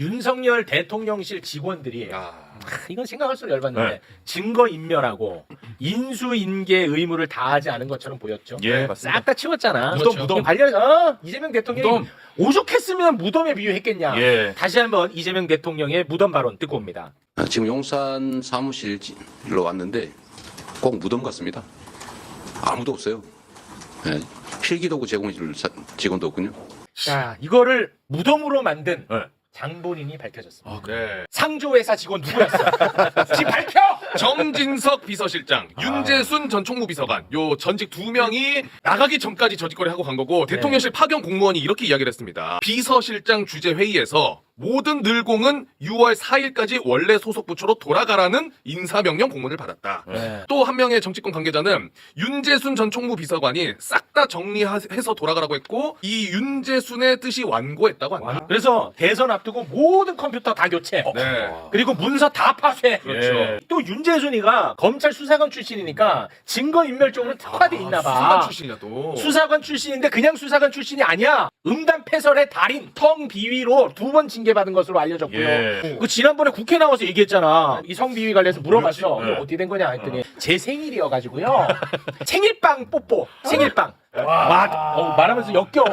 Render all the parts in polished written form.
윤석열 대통령실 직원들이 이건 생각할수록 열받는데 증거 인멸하고 인수인계 의무를 다하지 않은 것처럼 보였죠. 예, 싹 다 치웠잖아. 무덤. 관련해서 이재명 대통령이 무덤. 오죽했으면 무덤에 비유했겠냐. 예. 다시 한번 이재명 대통령의 무덤 발언 듣고 옵니다. 지금 용산 사무실로 왔는데 꼭 무덤 같습니다. 아무도 없어요. 예, 필기도구 제공해줄 직원도 없군요. 자, 이거를 무덤으로 만든 네. 장본인이 밝혀졌습니다. 네. 상조회사 직원 누구였어? 지금 밝혀! 정진석 비서실장, 윤재순 전 총무비서관, 요 전직 두 명이 나가기 전까지 저짓거리 하고 간 거고 대통령실 파견 공무원이 이렇게 이야기를 했습니다. 비서실장 주재 회의에서 모든 늘공은 6월 4일까지 원래 소속 부처로 돌아가라는 인사명령 공문을 받았다. 네. 또 한 명의 정치권 관계자는 윤재순 전 총무비서관이 싹 다 정리해서 돌아가라고 했고 이 윤재순의 뜻이 완고했다고 한다. 그래서 대선 앞두고 모든 컴퓨터 다 교체. 네. 그리고 문서 다 파쇄. 그렇죠. 또 윤재순이가 검찰 수사관 출신이니까 증거인멸 쪽으로 특화돼 있나 봐. 수사관 출신이야 또. 수사관 출신인데 그냥 수사관 출신이 아니야. 음담 패설의 달인 성 비위로 2번 징계받은 것으로 알려졌고요. 예. 그 지난번에 국회 나와서 얘기했잖아. 이 성 비위 관련해서 물어봤어. 그렇지. 네. 어떻게 된 거냐 했더니 제 생일이어가지고요. 생일빵 뽀뽀. 생일빵. 말하면서 역겨워.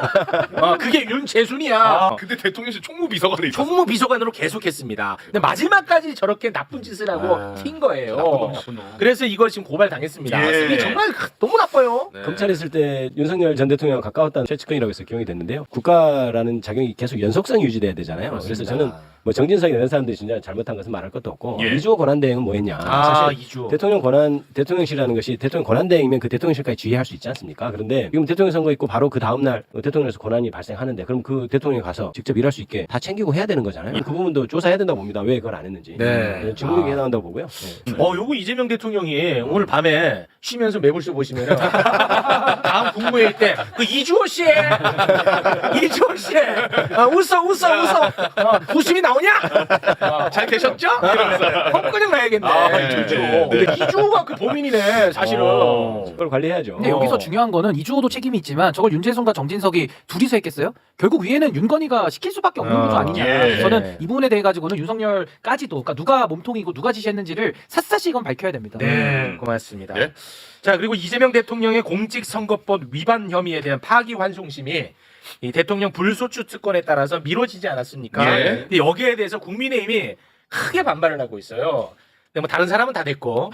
그게 윤재순이야. 근데 대통령실 총무비서관이 있었어. 총무비서관으로 계속했습니다. 근데 마지막까지 저렇게 나쁜 짓을 하고 튄 거예요. 나쁜 놈. 그래서 이걸 지금 고발당했습니다. 예. 이게 정말 너무 나빠요. 네. 검찰에 있을 때 윤석열 전 대통령 가까웠다는 최측근이라고 해서 기용이 됐는데요. 국가라는 작용이 계속 연속성이 유지돼야 되잖아요. 그래서 저는 뭐 정진석이 이런 사람들이 진짜 잘못한 것은 말할 것도 없고 예. 이주호 권한대행은 뭐했냐. 사실 이주. 대통령실이라는 것이 대통령 권한대행이면 그 대통령실까지 지휘할 수 있지 않습니까? 그런데 지금 대통령 선거 있고 바로 그 다음 날 대통령에서 권한이 발생하는데 그럼 그 대통령이 가서 직접 일할 수 있게 다 챙기고 해야 되는 거잖아요. 그 부분도 조사해야 된다고 봅니다. 왜 그걸 안 했는지. 네. 증거인계 해야 나온다고 보고요. 네. 요거 이재명 대통령이 오늘 밤에 쉬면서 매불쇼 보시면은 다음 국무회의 때 그 이주호 씨 웃어 웃음이 나오냐? 잘 계셨죠? 이러면서. 헛그냥 나야겠네. 이주호. 근데 이주호가 그 범인이네 사실은. 그걸 관리해야죠. 근데 여기서 중요한 거는 이주호도 책임이 있지만 저걸 윤재순과 정진석이 둘이서 했겠어요? 결국 위에는 윤건희가 시킬 수밖에 없는 구조 아니냐. 예. 저는 이 부분에 대해 가지고는 윤석열까지도 그러니까 누가 몸통이고 누가 지시했는지를 샅샅이 이건 밝혀야 됩니다. 네, 고맙습니다. 네. 자, 그리고 이재명 대통령의 공직선거법 위반 혐의에 대한 파기환송심이 이 대통령 불소추 특권에 따라서 미뤄지지 않았습니까? 예. 근데 여기에 대해서 국민의힘이 크게 반발을 하고 있어요. 근데 뭐 다른 사람은 다 됐고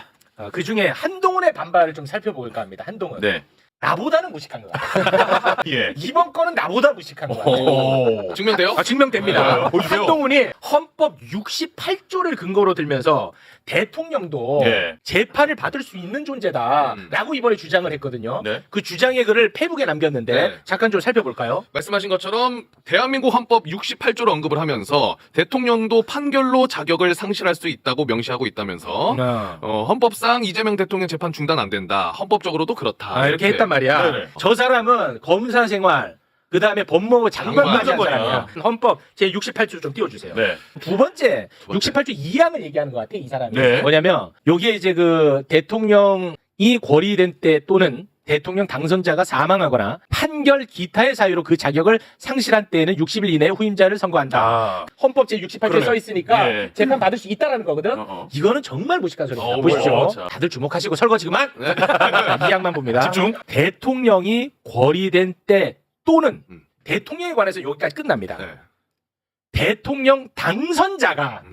그 중에 한동훈의 반발을 좀 살펴볼까 합니다. 한동훈. 네. 나보다는 무식한 것 같아요. 예. 이번 건은 나보다 무식한 것 같아요. 오. 증명돼요? 증명됩니다. 네, 보여주세요. 한동훈이 헌법 68조를 근거로 들면서 대통령도 예. 재판을 받을 수 있는 존재다라고 이번에 주장을 했거든요. 네. 그 주장의 글을 페북에 남겼는데 네. 잠깐 좀 살펴볼까요? 말씀하신 것처럼 대한민국 헌법 68조를 언급을 하면서 대통령도 판결로 자격을 상실할 수 있다고 명시하고 있다면서 헌법상 이재명 대통령 재판 중단 안 된다. 헌법적으로도 그렇다. 이렇게 했단 말이야. 네네. 저 사람은 검사 생활 그 다음에 법무부 장관까지 한 장관. 사람이야. 헌법 제 68조 좀 띄워주세요. 네. 두 번째, 두 번째. 68조 2항을 얘기하는 것 같아, 이 사람이. 네. 뭐냐면, 여기에 이제 그 대통령이 고리된 때 또는 대통령 당선자가 사망하거나 판결 기타의 사유로 그 자격을 상실한 때에는 60일 이내에 후임자를 선고한다. 헌법 제 68조에 그러네. 써 있으니까 예. 재판 받을 수 있다라는 거거든. 이거는 이거는 정말 무식한 소리입니다. 어, 보십시오. 뭐야, 자. 다들 주목하시고 설거지 그만. 이 양만 봅니다. 집중. 대통령이 고리된 때 또는 음. 대통령에 관해서 여기까지 끝납니다. 네. 대통령 당선자가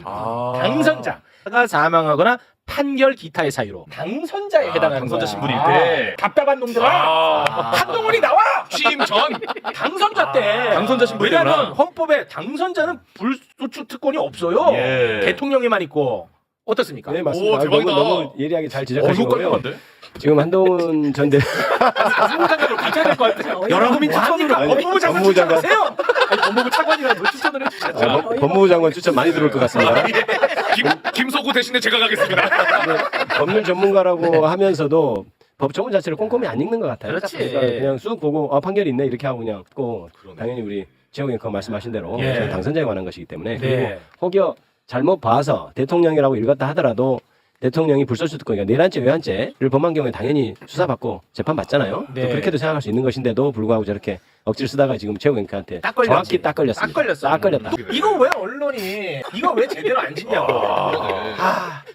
당선자가 사망하거나 판결 기타의 사유로 당선자에 해당하는 당선자 거야. 신분일 때. 답답한 놈들아. 한동훈이 나와. 취임 전 당선자 때. 당선자 신분이 왜냐하면 되구나. 헌법에 당선자는 불소추 특권이 없어요. 예. 대통령에만 있고. 어떻습니까? 네, 맞습니다. 오, 대박이다. 너무 예리하게 잘 지적하신 거고요. 깔끔한데? 지금 한동훈 전 법무장관으로 가져야 될 것 같아요. 여러분이 추천으로 아니, 법무부 장관 법무부 장관. 추천하세요. 법무부 차관이라도 추천을 해주셨죠. 법무부 장관 추천 많이 들어올 것 같습니다. 김소구 대신에 제가 가겠습니다. 법률 전문가라고 하면서도 법조문 자체를 꼼꼼히 안 읽는 것 같아요. 그렇지. 그러니까 그냥 쑥 보고 판결이 있네 이렇게 하고 그냥 또 그러네. 당연히 우리 지영이 그 말씀하신 대로 예. 당선자에 관한 것이기 때문에 네. 그리고 혹여 잘못 봐서 대통령이라고 읽었다 하더라도 대통령이 불소추 특권, 그러니까 내란죄, 외환죄를 범한 경우에 당연히 수사받고 재판받잖아요. 네. 또 그렇게도 생각할 수 있는 것인데도 불구하고 저렇게 억지를 쓰다가 지금 최고위원한테 딱 걸렸지. 정확히 딱 걸렸습니다. 딱 걸렸어. 딱 걸렸다. 이거 왜 언론이 이거 왜 제대로 안 짓냐고.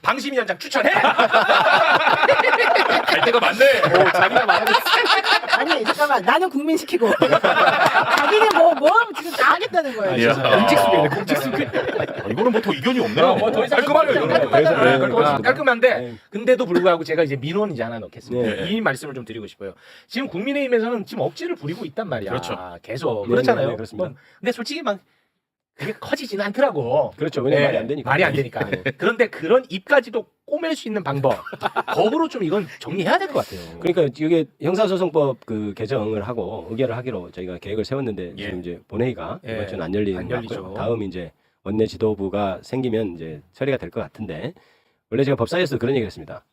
방심위원장 추천해. 갈 데가 많네. 자기가 말하는 아니 잠깐만 나는 국민시키고 자기는 뭐 지금 다 하겠다는 거예요. 공직수배네 공직수배. 이거는 뭐 더 이견이 없네요. 뭐더 이상 깔끔하네요, 이거는. 깔끔한데 네. 근데도 불구하고 제가 이제 민원 이제 하나 넣겠습니다. 네. 이 말씀을 좀 드리고 싶어요. 지금 국민의힘에서는 지금 억지를 부리고 있단 말이야. 그렇죠. 계속 네, 그렇잖아요. 네, 네, 그렇습니다. 근데 솔직히 막 그게 커지지는 않더라고. 그렇죠. 왜냐면 네, 말이 안 되니까. 말이 안 되니까. 네. 그런데 그런 입까지도 꼬맬 수 있는 방법, 법으로 좀 이건 정리해야 될 것 같아요. 그러니까 이게 형사소송법 그 개정을 하고 의결을 하기로 저희가 계획을 세웠는데 예. 지금 이제 본회의가 예. 이번 주는 안 열리는 안 것 열리죠. 같고요. 다음 이제 원내 지도부가 생기면 이제 처리가 될 것 같은데 원래 제가 법사위에서 그런 얘기를 했습니다.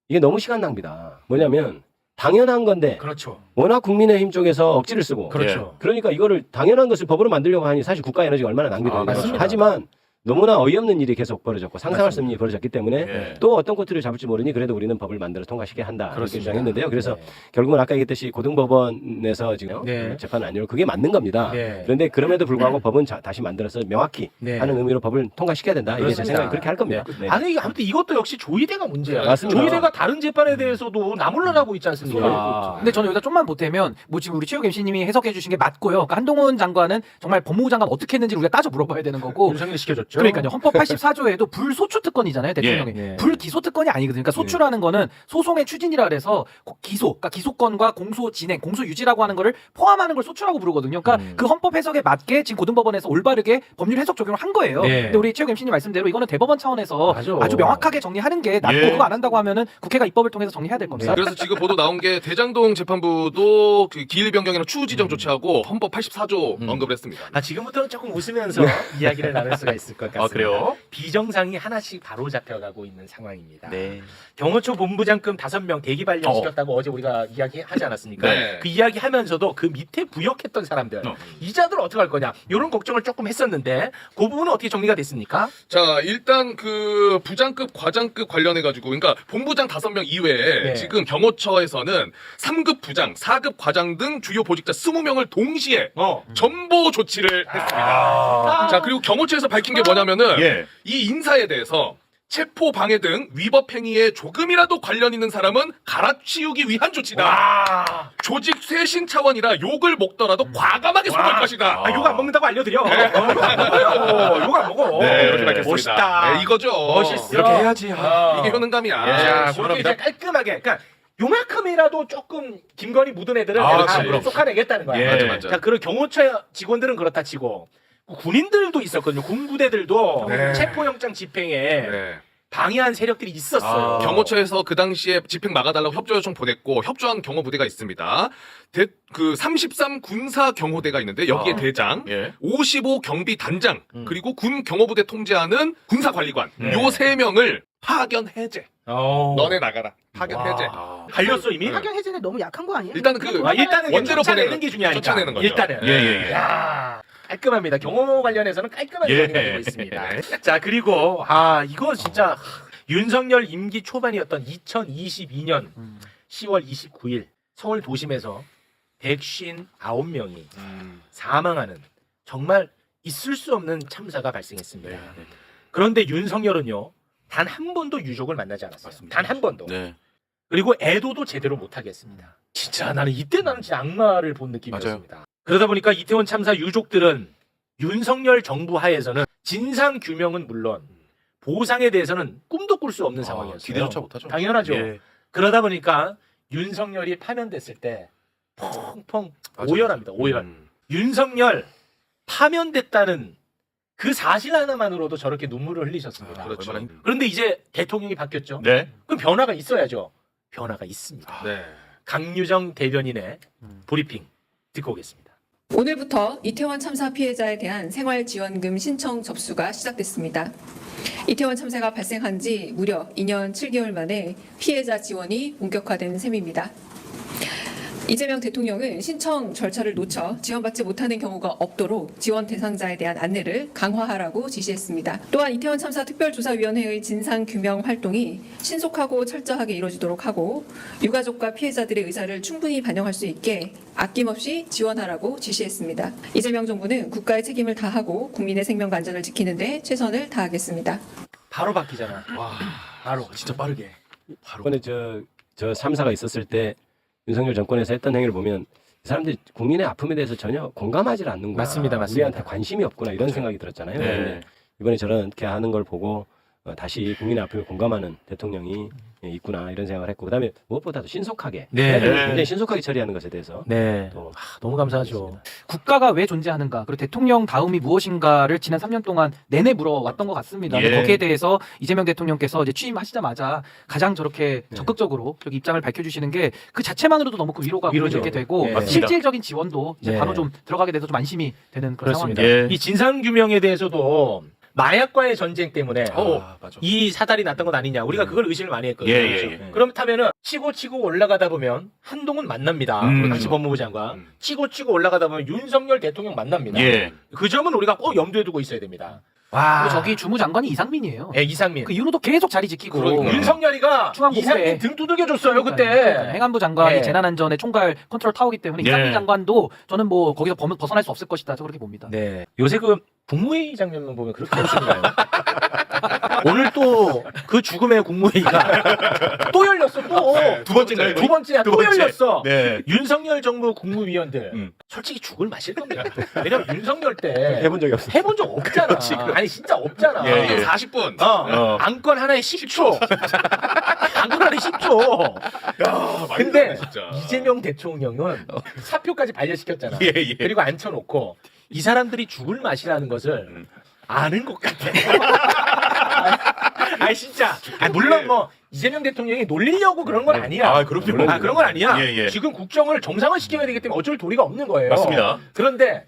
이게 너무 시간 낭비다. 뭐냐면 당연한 건데 그렇죠. 워낙 국민의힘 쪽에서 억지를 쓰고 그렇죠. 그러니까 이거를 당연한 것을 법으로 만들려고 하니 사실 국가 에너지가 얼마나 낭비돼요. 맞습니다. 하지만 너무나 어이없는 일이 계속 벌어졌고 상상할 수 없는 일이 벌어졌기 때문에 예. 또 어떤 꼬투리를 잡을지 모르니 그래도 우리는 법을 만들어 통과시켜야 한다. 이렇게 그렇습니다. 주장했는데요. 그래서 네. 결국은 아까 얘기했듯이 고등법원에서 지금 네. 재판을 안 열고 그게 맞는 겁니다. 네. 그런데 그럼에도 불구하고 법은 다시 만들어서 명확히 네. 하는 의미로 법을 통과시켜야 된다. 이게 제 그렇습니다. 생각에 그렇게 할 겁니다. 네. 네. 아니 아무튼 이것도 역시 조희대가 문제야. 맞습니다. 조희대가 다른 재판에 대해서도 나몰라라고 있지 않습니까? 근데 저는 여기다 좀만 보태면 뭐 지금 우리 최욱 MC님이 해석해 주신 게 맞고요. 그러니까 한동훈 장관은 정말 법무부 장관 어떻게 했는지 우리가 따져 물어봐야 되는 거고. 윤석열이 시켜줬죠. 그러니까요. 헌법 84조에도 불소추 특권이잖아요. 대통령이. 예. 불기소 특권이 아니거든요. 그러니까 소추라는 거는 소송의 추진이라 그래서 기소, 그러니까 기소권과 공소 진행, 공소 유지라고 하는 거를 포함하는 걸 소추라고 부르거든요. 그러니까 그 헌법 해석에 맞게 지금 고등법원에서 올바르게 법률 해석 적용을 한 거예요. 네. 근데 우리 최욱 MC님 말씀대로 이거는 대법원 차원에서 맞아. 아주 명확하게 정리하는 게 낫고 예. 그거 안 한다고 하면은 국회가 입법을 통해서 정리해야 될 겁니다. 그래서 지금 보도 나온 게 대장동 재판부도 그 기일 변경이나 추후 지정 조치하고 헌법 84조 언급을 했습니다. 지금부터는 조금 웃으면서 이야기를 나눌 수가 있을 것 같습니다. 그래요? 비정상이 하나씩 바로 잡혀가고 있는 상황입니다. 네. 경호처 본부장급 5명 대기 발령시켰다고 어제 우리가 이야기하지 않았습니까? 네. 그 이야기하면서도 그 밑에 부역했던 사람들 이자들 어떻게 할 거냐 이런 걱정을 조금 했었는데 그 부분은 어떻게 정리가 됐습니까? 자, 일단 그 부장급, 과장급 관련해가지고, 그러니까 본부장 5명 이외에 네. 지금 경호처에서는 3급 부장, 4급 과장 등 주요 보직자 20명을 동시에 전보 조치를 했습니다. 자, 그리고 경호처에서 밝힌 게 뭐냐면은 예. 이 인사에 대해서 체포, 방해 등 위법 행위에 조금이라도 관련 있는 사람은 갈아치우기 위한 조치다. 조직 쇄신 차원이라 욕을 먹더라도 과감하게 손볼 것이다. 욕 안 먹는다고 알려드려. 욕 안 먹어. 네, 이렇게 밝혔습니다. 멋있다. 네, 이거죠. 멋있어. 이렇게 해야지. 이게 효능감이야. 자, 예, 그렇게 이제 깔끔하게. 그러니까 요만큼이라도 조금 김건희 묻은 애들은 아, 다 그렇지. 쏙하내겠다는 거야. 예. 맞아. 자, 그리고 경호처 직원들은 그렇다 치고 군인들도 있었거든요. 군부대들도 네. 체포영장 집행에 네. 방해한 세력들이 있었어요. 경호처에서 그 당시에 집행 막아달라고 협조 요청 보냈고 협조한 경호부대가 있습니다. 그 33 군사 경호대가 있는데 여기에 대장, 예. 55 경비 단장, 그리고 군 경호부대 통제하는 군사관리관 네. 요 3명을 파견 해제. 어. 너네 나가라. 파견 해제. 갈렸어 이미? 파견 해제는 너무 약한 거 아니에요? 일단은 그 일단은 원대로 쫓아내는 보내는 게 중요하니까. 쫓아내는 거죠. 일단은. 예. 야, 깔끔합니다. 경호 관련해서는 깔끔하게 예. 정리가 되고 있습니다. 자, 그리고 이거 진짜 윤석열 임기 초반이었던 2022년 10월 29일 서울 도심에서 159명이 사망하는 정말 있을 수 없는 참사가 발생했습니다. 그런데 윤석열은요. 단 한 번도 유족을 만나지 않았어요. 단 한 번도. 네. 그리고 애도도 제대로 못하게 했습니다. 진짜 나는 진짜 악마를 본 느낌이었습니다. 그러다 보니까 이태원 참사 유족들은 윤석열 정부 하에서는 진상 규명은 물론 보상에 대해서는 꿈도 꿀 수 없는 상황이었어요. 기대조차 못하죠. 당연하죠. 예. 그러다 보니까 윤석열이 파면됐을 때 펑펑 오열합니다. 오열. 윤석열 파면됐다는 그 사실 하나만으로도 저렇게 눈물을 흘리셨습니다. 그렇죠. 그런데 이제 대통령이 바뀌었죠. 네. 그럼 변화가 있어야죠. 변화가 있습니다. 네. 강유정 대변인의 브리핑 듣고 오겠습니다. 오늘부터 이태원 참사 피해자에 대한 생활지원금 신청 접수가 시작됐습니다. 이태원 참사가 발생한 지 무려 2년 7개월 만에 피해자 지원이 본격화된 셈입니다. 이재명 대통령은 신청 절차를 놓쳐 지원받지 못하는 경우가 없도록 지원 대상자에 대한 안내를 강화하라고 지시했습니다. 또한 이태원 참사 특별조사위원회의 진상규명 활동이 신속하고 철저하게 이루어지도록 하고 유가족과 피해자들의 의사를 충분히 반영할 수 있게 아낌없이 지원하라고 지시했습니다. 이재명 정부는 국가의 책임을 다하고 국민의 생명과 안전을 지키는 데 최선을 다하겠습니다. 바로 바뀌잖아. 와, 바로. 진짜 빠르게. 이번에 저 3사가 있었을 때 윤석열 정권에서 했던 행위를 보면 이 사람들이 국민의 아픔에 대해서 전혀 공감하지 않는구나. 맞습니다. 우리한테 관심이 없구나 이런 생각이 들었잖아요. 그런데 이번에 저렇게 하는 걸 보고 다시 국민의 아픔에 공감하는 대통령이 있구나 이런 생각을 했고 그다음에 무엇보다도 신속하게 네. 굉장히 신속하게 처리하는 것에 대해서 네. 또 너무 감사하죠. 국가가 왜 존재하는가 그리고 대통령 다음이 무엇인가를 지난 3년 동안 내내 물어왔던 것 같습니다. 예. 거기에 대해서 이재명 대통령께서 이제 취임하시자마자 가장 저렇게 네. 적극적으로 저기 입장을 밝혀주시는 게 그 자체만으로도 너무 그 위로가 위로죠. 이렇게 되고 네. 맞습니다. 실질적인 지원도 이제 네. 바로 좀 들어가게 돼서 좀 안심이 되는 그런 그렇습니다. 상황입니다. 예. 이 진상 규명에 대해서도 마약과의 전쟁 때문에 맞아. 이 사달이 났던 건 아니냐. 우리가 그걸 의심을 많이 했거든요. 예, 예, 예. 그렇다면은 치고 올라가다 보면 한동훈 만납니다. 당시 법무부 장관. 치고 올라가다 보면 윤석열 대통령 만납니다. 예. 그 점은 우리가 꼭 염두에 두고 있어야 됩니다. 그리고 와, 저기 주무장관이 이상민이에요. 예, 이상민. 그 이후로도 계속 자리 지키고 그러니까요. 윤석열이가 중앙본부에 이상민 등 두들겨줬어요 그때. 그러니까 행안부 장관이 예. 재난안전의 총괄 컨트롤 타워기 때문에 예. 이상민 장관도 저는 뭐 거기서 벗어날 수 없을 것이다. 저 그렇게 봅니다. 네. 요새 그 국무회의 장면만 보면 그렇게 재밌는가요? 오늘 또 그 죽음의 국무회의가 또 열렸어 또. 두 번째인가요? 두 번째야 두 또 번째. 열렸어. 네. 윤석열 정부 국무위원들 음. 솔직히 죽을 마실 겁니다. 왜냐면 윤석열 때 해본 적이 없어요. 해본 적 없잖아. 아니 진짜 없잖아. 예, 예. 40분. 안건 하나에 10초. 안건 하나에 10초. 야, 근데 진짜. 이재명 대통령은 사표까지 반려시켰잖아. 예, 예. 그리고 앉혀놓고 이 사람들이 죽을 맛이라는 것을 아는 것 같아. 아니 진짜. 물론 뭐 이재명 대통령이 놀리려고 그런 건 아니야. 아, 그럼요. 그런 건 아니야. 예, 예. 지금 국정을 정상화시켜야 되기 때문에 어쩔 도리가 없는 거예요. 맞습니다. 그런데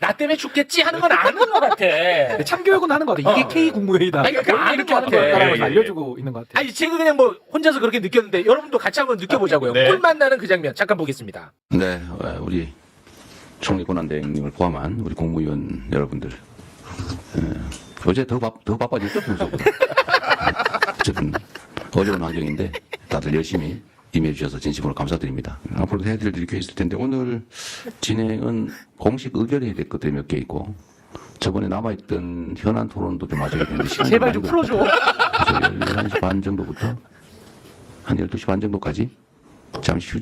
나 때문에 죽겠지 하는 건 아는 것 같아. 근데 참교육은 하는 것 같아요. 이게 K 국무회의다. 아니, 그러니까 원래 아는 이렇게 것 하는 같아. 거다라고 예, 예. 알려주고 있는 것 같아요. 아니 제가 그냥 뭐 혼자서 그렇게 느꼈는데 여러분도 같이 한번 느껴보자고요. 네. 꿀맛 나는 그 장면 잠깐 보겠습니다. 네, 우리 총리 권한대행님을 포함한 우리 국무위원 여러분들, 어제 더 바빠졌죠, 평소보다. 어쨌든 어려운 환경인데 다들 열심히 임해 주셔서 진심으로 감사드립니다. 앞으로도 해드릴 일이 꽤 있을 텐데 오늘 진행은 공식 의결해야 될 것들이 몇 개 있고 저번에 남아있던 현안 토론도 좀 맞아야 되는데 시간이 제발 좀 많이 풀어줘. 그래서 11시 반 정도부터 한 12시 반 정도까지 잠시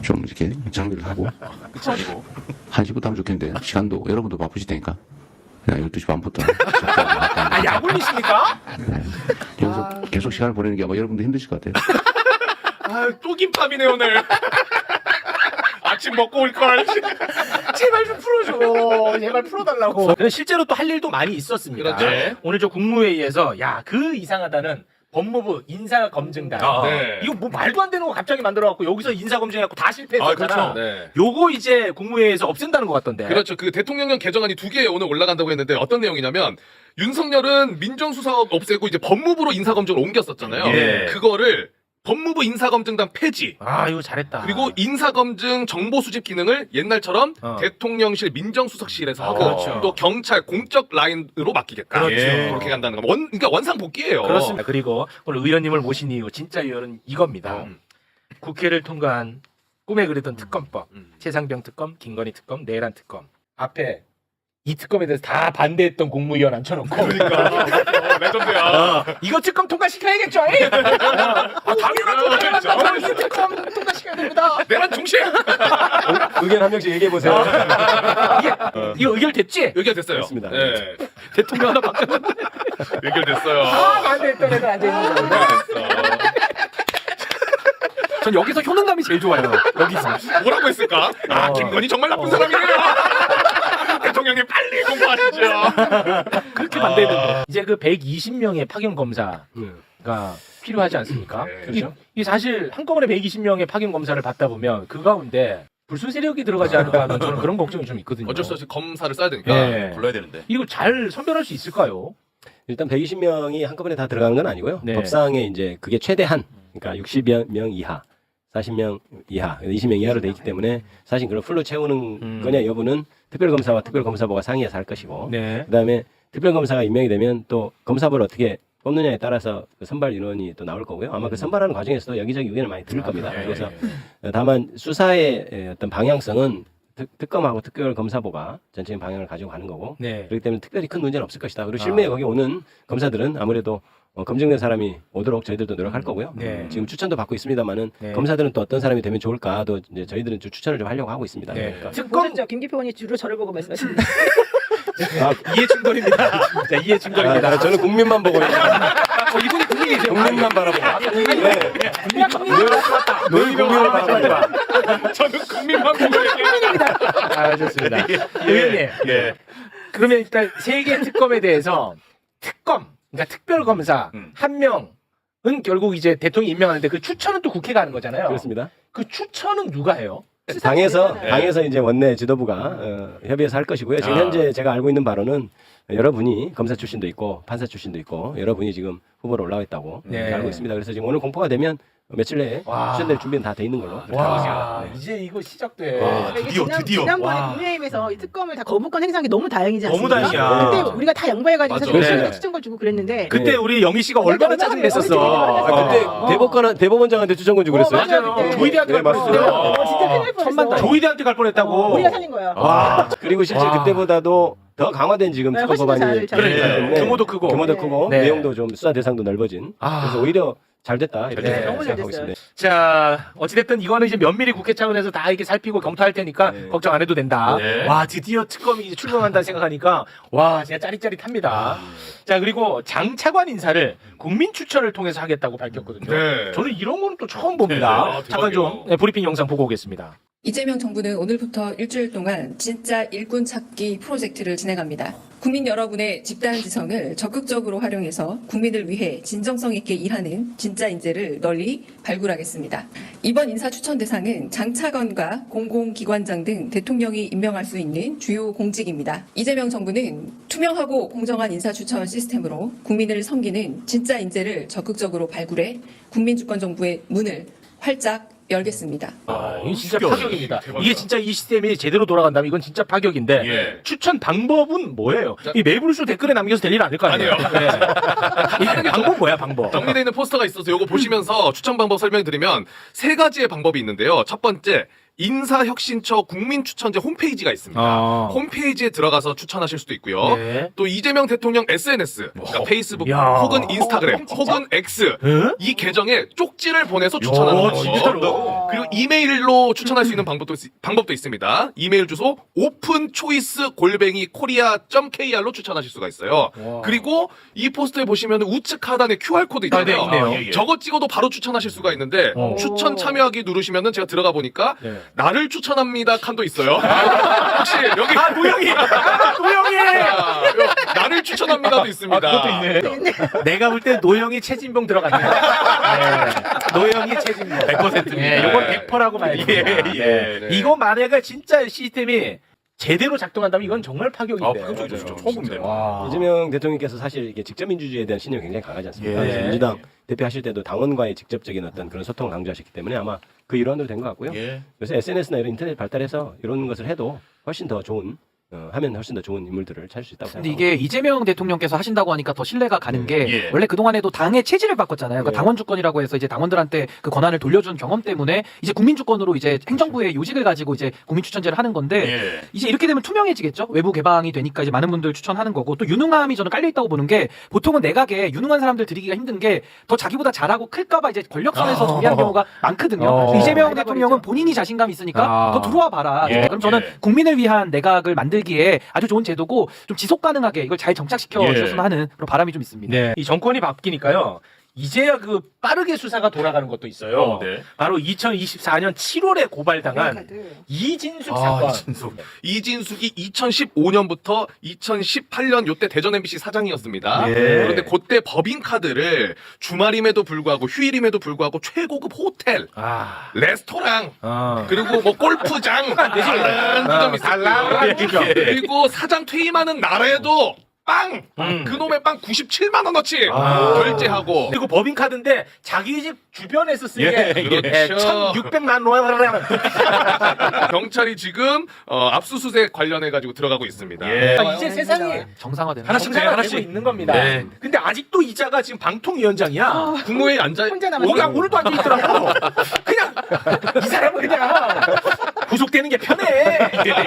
좀 이렇게 정리를 하고 1시부터 하면 좋겠는데 시간도 여러분도 바쁘실 테니까 그냥 12시 반부터 아 약올리십니까? 여기서 계속 시간을 보내는 게 아마 여러분도 힘드실 것 같아요. 또 김밥이네 오늘. 아침 먹고 올 걸. 제발 좀 풀어줘. 제발 풀어달라고. 근데 실제로 또 할 일도 많이 있었습니다. 그렇죠. 오늘 저 국무회의에서 야 그 이상하다는 법무부 인사검증단. 네. 이거 뭐 말도 안 되는 거 갑자기 만들어갖고 여기서 인사검증해갖고 다 실패했었잖아. 아, 그렇죠. 네. 요거 이제 국무회의에서 없앤다는 것 같던데. 그렇죠. 그 대통령령 개정안이 2개 오늘 올라간다고 했는데 어떤 내용이냐면 윤석열은 민정수석 없애고 이제 법무부로 인사검증을 옮겼었잖아요. 예. 그거를 법무부 인사검증단 폐지. 아 이거 잘했다. 그리고 인사검증 정보수집 기능을 옛날처럼 어. 대통령실 민정수석실에서 하고 그렇죠. 또 경찰 공적 라인으로 맡기겠다. 그렇죠. 그렇게 간다는 거. 그러니까 원상복귀예요. 그렇습니다. 그리고 오늘 의원님을 모신 이유 진짜 이유는 이겁니다. 국회를 통과한 꿈에 그리던 특검법, 최상병 특검, 김건희 특검, 내란 특검 앞에 이 특검에 대해서 다 반대했던 국무위원 앉혀놓고 그러니까 레전드야. 이거 특검 통과시켜야겠죠? 당연하죠. 이 특검 통과시켜야 됩니다. 내란 중심. 의견 한 명씩 얘기해 보세요. 이거 의결됐지? 의결됐어요. 됐습니다. 네. 대통령 하나 바뀌었는데 의결됐어요. 반대했던 애들 앉아있는 거구나. 전 여기서 효능감이 제일 좋아요. 여기서. 뭐라고 했을까? 아, 김건희 정말 나쁜 사람이네요. 대통령님 빨리 공부하시죠. 그렇게 반대했는데. 이제 그 120명의 파견 검사가 필요하지 않습니까? 그렇죠. 이 사실 한꺼번에 120명의 파견 검사를 받다 보면 그 가운데 불순 세력이 들어가지 않을까 하는 저는 그런 걱정이 좀 있거든요. 어쩔 수 없이 검사를 써야 되니까. 네. 불러야 되는데. 이거 잘 선별할 수 있을까요? 일단 120명이 한꺼번에 다 들어가는 건 아니고요. 네. 법상에 이제 그게 최대한 그러니까 60명 이하 40명 이하, 20명 이하로 돼 있기 때문에 사실 그걸 풀로 채우는 거냐 여부는 특별검사와 특별검사부가 상의해서 할 것이고 네. 그다음에 특별검사가 임명이 되면 또 검사부를 어떻게 뽑느냐에 따라서 그 선발 인원이 또 나올 거고요. 아마 그 선발하는 과정에서도 여기저기 의견을 많이 들을 겁니다. 그래서 다만 수사의 어떤 방향성은 특검하고 특별검사부가 전체적인 방향을 가지고 가는 거고 네. 그렇기 때문에 특별히 큰 문제는 없을 것이다. 그리고 실무에 거기 오는 검사들은 아무래도 검증된 사람이 오도록 저희들도 노력할 거고요. 네. 지금 추천도 받고 있습니다만은 네. 검사들은 또 어떤 사람이 되면 좋을까도 이제 저희들은 좀 추천을 좀 하려고 하고 있습니다. 네. 그러니까. 특검 보셨죠? 김기표 의원이 주로 저를 보고 말씀하십니다. 이해 충돌입니다. 자, 이해 충돌입니다. 저는 국민만 보고 있어요. 이분이 국민이세요. 국민만 바라보고. 늘 국민을 바라봐. 저는 국민만 보고 얘기합니다. 아, 좋습니다. 의원님. 예. 그러면 일단 세계 특검에 대해서 특검, 그러니까 특별검사 한 명은 결국 이제 대통령이 임명하는데 그 추천은 또 국회가 하는 거잖아요. 그렇습니다. 그 추천은 누가 해요? 당에서 이제 원내 지도부가 협의해서 할 것이고요. 지금 현재 제가 알고 있는 바로는 여러분이 검사 출신도 있고 판사 출신도 있고 여러분이 지금 후보로 올라와 있다고 네. 알고 있습니다. 그래서 지금 오늘 공포가 되면 며칠 내에 와. 추천될 준비는 다 돼 있는 걸로. 와, 이제 이거 시작돼. 와. 이게 드디어. 지난번에 와. 국민의힘에서 이 특검을 다 거부권 행사한 게 너무 다행이지 너무 않습니까? 다행이야. 그때 우리가 다 양보해가지고 맞아. 사실 네. 추천권 주고 그랬는데 그때 우리 영희 씨가 얼마나 짜증 냈었어. 네. 그때 대법원장한테 추천권 주고 그랬어요. 맞아요. 그때. 조이대한테 갈 네, 맞습니다. 뻔했어요. 진짜 큰일 날 천만 뻔했어. 조이대한테 갈 뻔했다고. 우리가 살린 거야. 와. 그리고 실제 와. 그때보다도 더 강화된 지금 네, 특검 훨씬 더 법안이 잘 그러니까요. 있기 때문에 규모도 크고. 규모도 크고 네. 내용도 좀 수사 대상도 넓어진. 아. 그래서 오히려 잘 됐다 이렇게 네. 너무 잘 생각하고 됐어요. 있습니다. 자, 어찌됐든 이거는 이제 면밀히 국회 차원에서 다 이렇게 살피고 검토할 테니까 네. 걱정 안 해도 된다. 네. 와, 드디어 특검이 이제 출범한다 생각하니까 와, 진짜 짜릿짜릿합니다. 자, 그리고 장 차관 인사를 국민 추천을 통해서 하겠다고 밝혔거든요. 네. 저는 이런 거는 또 처음 봅니다. 네, 네. 잠깐 좀 대박이에요. 브리핑 영상 보고 오겠습니다. 이재명 정부는 오늘부터 일주일 동안 진짜 일꾼 찾기 프로젝트를 진행합니다. 국민 여러분의 집단 지성을 적극적으로 활용해서 국민을 위해 진정성 있게 일하는 진짜 인재를 널리 발굴하겠습니다. 이번 인사 추천 대상은 장차관과 공공기관장 등 대통령이 임명할 수 있는 주요 공직입니다. 이재명 정부는 투명하고 공정한 인사 추천 시스템으로 국민을 섬기는 진짜 인재를 적극적으로 발굴해 국민주권정부의 문을 활짝 열겠습니다. 이게 진짜 충격이네. 파격입니다. 대박이다. 이게 진짜 이 시스템이 제대로 돌아간다면 이건 진짜 파격인데 예. 추천 방법은 뭐예요? 이 매불쇼 댓글에 남겨서 될 일 아닐 거 아니에요? 네. 이 방법 뭐야 방법? 정리되어 있는 포스터가 있어서 이거 보시면서 추천 방법 설명드리면 세 가지의 방법이 있는데요. 첫 번째, 인사혁신처 국민추천제 홈페이지가 있습니다. 홈페이지에 들어가서 추천하실 수도 있고요. 네. 또 이재명 대통령 SNS, 그러니까 페이스북 야. 혹은 인스타그램 혹은 X 응? 이 계정에 쪽지를 보내서 추천하는 야, 방법. 진짜로? 그리고 이메일로 추천할 수 있는 방법도 있습니다. 이메일 주소 openchoice@korea.kr로 추천하실 수가 있어요. 그리고 이 포스터에 보시면 우측 하단에 QR 코드 있잖아요. 네, 있네요. 예, 예. 저거 찍어도 바로 추천하실 수가 있는데 추천 참여하기 누르시면은 제가 들어가 보니까 네. 나를 추천합니다 칸도 있어요. 혹시 여기 노영이! 노영이! 나를 추천합니다도 있습니다. 그것도 있네. 내가 볼 때 노영이 최진봉 들어갔네. 네. 노영이 최진봉. 100%입니다. 예, 요건 100%라고 봐야죠. 예, 네. 이거 만약에 진짜 시스템이 제대로 작동한다면 이건 정말 파격인데. 그죠. 처음 봅니다. 와. 이재명 대통령께서 사실 이게 직접 민주주의에 대한 신념이 굉장히 강하지 않습니까? 예. 그래서 민주당 대표하실 때도 당원과의 직접적인 어떤 그런 소통을 강조하셨기 때문에 아마 그 일환으로 된 것 같고요. 예. 요새 SNS나 이런 인터넷 발달해서 이런 것을 해도 훨씬 더 좋은 하면 훨씬 더 좋은 인물들을 찾을 수 있다고 근데 생각합니다. 이게 이재명 대통령께서 하신다고 하니까 더 신뢰가 가는 게 예. 원래 그동안에도 당의 체질을 바꿨잖아요. 그러니까 예. 당원 주권이라고 해서 이제 당원들한테 그 권한을 돌려준 경험 때문에 이제 국민 주권으로 이제 행정부의 요직을 가지고 이제 국민 추천제를 하는 건데 예. 이제 이렇게 되면 투명해지겠죠. 외부 개방이 되니까 이제 많은 분들 추천하는 거고 또 유능함이 저는 깔려 있다고 보는 게 보통은 내각에 유능한 사람들 들이기가 힘든 게 더 자기보다 잘하고 클까봐 이제 권력선에서 정리하는 경우가 많거든요. 그래서 이재명 대통령은 본인이 자신감이 있으니까 더 들어와 봐라. 예. 그럼 저는 예. 국민을 위한 내각을 만들기에 아주 좋은 제도고 좀 지속 가능하게 이걸 잘 정착시켜 예. 주셨으면 하는 그런 바람이 좀 있습니다. 네. 이 정권이 바뀌니까요. 이제야 그 빠르게 수사가 돌아가는 것도 있어요. 네. 바로 2024년 7월에 고발당한 이진숙 사건. 이진숙. 이진숙이 2015년부터 2018년 요때 대전 MBC 사장이었습니다. 예. 그런데 그때 법인카드를 주말임에도 불구하고 휴일임에도 불구하고 최고급 호텔, 아. 레스토랑 어. 그리고 뭐 골프장 다른 지점 있었고요. 달랑. 그리고 사장 퇴임하는 날에도 빵! 그놈의 빵 97만 원어치 결제하고 그리고 법인카드인데 자기 집 주변에서 쓰게 그렇죠. 1,600만 원. 경찰이 지금 압수수색 관련해가지고 들어가고 있습니다. 이제 세상이 정상화되는 하나씩 거죠. 정상화되고 하나씩. 있는 겁니다. 네. 근데 아직도 이자가 지금 방통위원장이야. 국무회의 앉아 혼자 남았어. 오늘도 앉아 있더라고. 그냥 이 사람은 그냥 구속되는 게 편해.